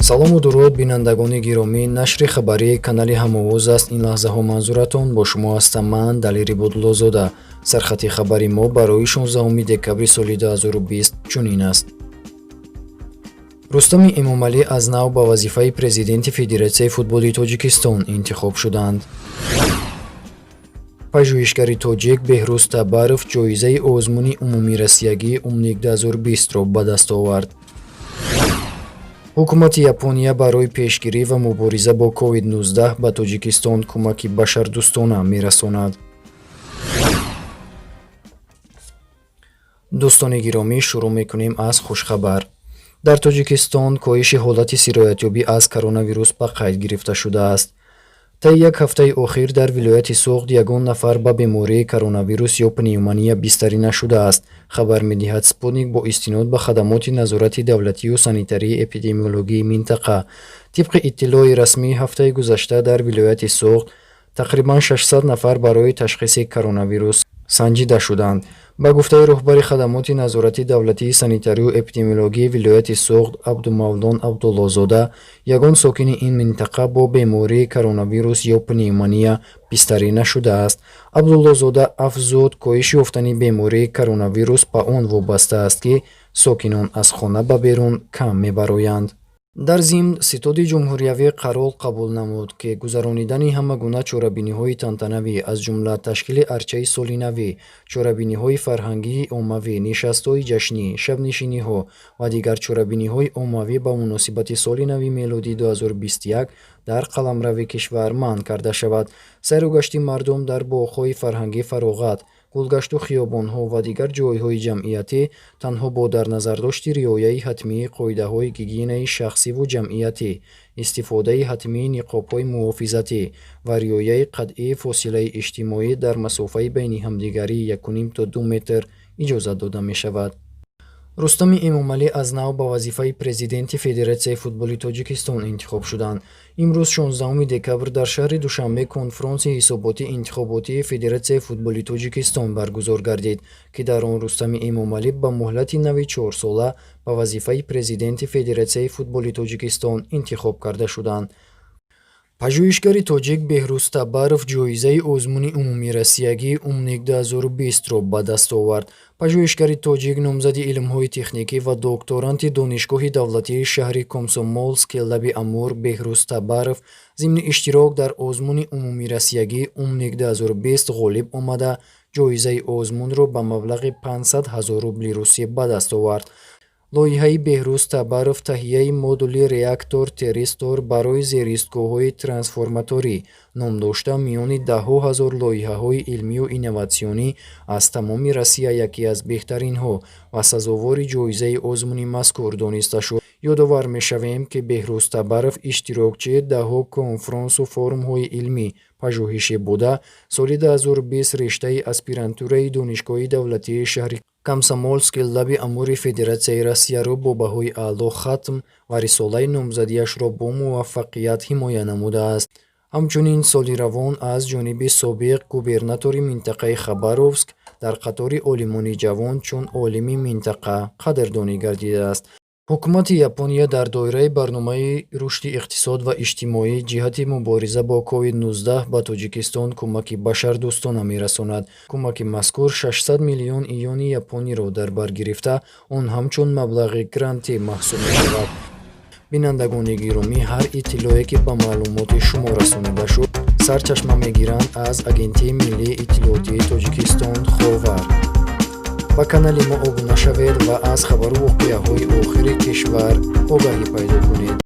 салому дуруд бинандагони гиромӣ, нашри хабарии канали ҳамовоз аст. Ин лаҳзаҳо манзуратон, бо шумо ҳастам ман Далери Бодулозода. Сархати хабари мо барои 16 декабри соли 2020 чунин аст. Рустами Эмомалӣ аз нав ба вазифаи президенти Федератсияи футболи Тоҷикистон интихоб шуданд. Пажӯҳишгари тоҷик Беҳрӯз Табаров ҷоизаи озмуни умумии Россиягии Умник 2020-ро ба даст овард. ҳукумати Япония барои пешгирӣ ва мубориза бо COVID-19 ба Тоҷикистон кӯмаки башардӯстона мерасонад. дӯстони гиромӣ, шурӯъ мекунем аз хушхабар. дар Тоҷикистон коҳиши ҳолати сироятёбӣ аз коронавирус ба қайд гирифта шудааст. таи як ҳафтаи охир дар вилояти Суғд ягон нафар ба бемории коронавирус ё пневмония бистарӣ нашудааст. хабар медиҳад Спутник бо истинод ба хадамоти назорати давлатию санитарии эпидемиологии минтақа. тибқи иттилои расмии ҳафтаи гузашта дар вилояти Суғд тақрибан 600 нафар барои ташхиси коронавирус санҷида шуданд. ба гуфтаи роҳбари хадамоти назорати давлатии санитарию эпидемиологии вилояти Суғд Абдумавлон Абдуллозода, ягон сокини ин минтақа бо бемории коронавирус ё пневмония бистарӣ нашудааст. Абдуллозода афзуд, коҳиши ёфтани бемории коронавирус ба он вобаста аст, ки сокинон аз хона ба берун кам мебароянд. дар зимн ситоди ҷумҳуриявӣ қарор қабул намуд, ки гузаронидани ҳама гуна чорабиниҳои тантанавӣ аз ҷумла ташкили арчаи соли навӣ, чорабиниҳои фарҳангии оммавӣ, нишастҳои ҷашнӣ, шабнишиниҳо ва дигар чорабиниҳои оммавӣ ба муносибати соли нави мелодӣ 2021 дар қаламрави кишвар манъ карда шавад. сайру гашти мардум дар боғҳои фарҳангӣ фароғат, гулгашту хиёбонҳо ва дигар ҷойҳои ҷамъиятӣ танҳо бо дар назардошти риояи ҳатмии қоидаҳои гигиенаи шахсиву ҷамъиятӣ, истифодаи ҳатмии ниқобҳои муҳофизатӣ ва риояи қатъии фосилаи иҷтимоӣ дар масофаи байни ҳамдигарии 1.5 то 2 метр иҷозат дода мешавад. Рустами Эмомалӣ аз нав ба вазифаи президенти Федератсияи футболи Тоҷикистон интихоб шуданд. имрӯз 16 декабр дар шаҳри Душанбе конфронси ҳисоботи интихоботии Федератсияи футболи Тоҷикистон баргузор гардид, ки дар он Рустами Эмомалӣ ба муҳлати нави 4-сола ба вазифаи президенти Федератсияи футболи Тоҷикистон интихоб карда шуданд. пажӯҳишгари тоҷик Беҳрӯз Табаров ҷоизаи озмуни умумии Россиягии Умник 2020-ро ба даст овард. пажӯҳишгари тоҷик, номзади илмҳои техникӣ ва докторанти донишгоҳи давлатии шаҳри Комсомолск Лаби Амур Беҳрӯз Табаров зимни иштирок дар озмуни умумии Россиягии Умник 2020 ғолиб омада, ҷоизаи озмунро ба маблағи 500 000 рубли русӣ ба даст овард. лоиҳаи Беҳрӯз Табаров таҳияи модули реактор теристор барои зеристгоҳҳои трансформаторӣ ном дошта, миёни даҳҳо ҳазор лоиҳаҳои илмию инноватсионӣ аз тамоми Россия яке аз беҳтаринҳо ва сазовори ҷоизаи озмуни мазкур дониста шуд. ёдовар мешавем, ки Беҳрӯз Табаров иштирокчии даҳҳо конфронсу форумҳои илмӣ пажӯҳишӣ буда, соли 2020 риштаи аспирантураи донишгоҳи давлатии шаҳри Комсомолск Лаби Амури Федератсияи Россияро бо баҳои аъло хатм ва рисолаи номзадиашро бо муваффақият ҳимоя намудааст. ҳамчунин соли равон аз ҷониби собиқ губернатори минтақаи Хабаровск дар қатори олимони ҷавон чун олими минтақа қадрдонӣ гардидааст. ҳукумати Япония дар доираи барномаи рушди иқтисод ва иҷтимоӣ ҷиҳати мубориза бо COVID-19 ба Тоҷикистон кӯмаки башардӯстона мерасонад. кӯмаки мазкур 600 миллион иёни япониро дар бар гирифта, он ҳамчун маблағи грантӣ маҳсуб мешавад. бинандагони гиромӣ, ҳар иттилое ки ба маълумоти шумо расонида шуд сарчашма мегиранд аз Агентии Миллии Иттилоотии Тоҷикистон Ховар. ба канали мо обуна шавед ва аз хабару воқеаҳои охири кишвар огаҳӣ пайдо кунед.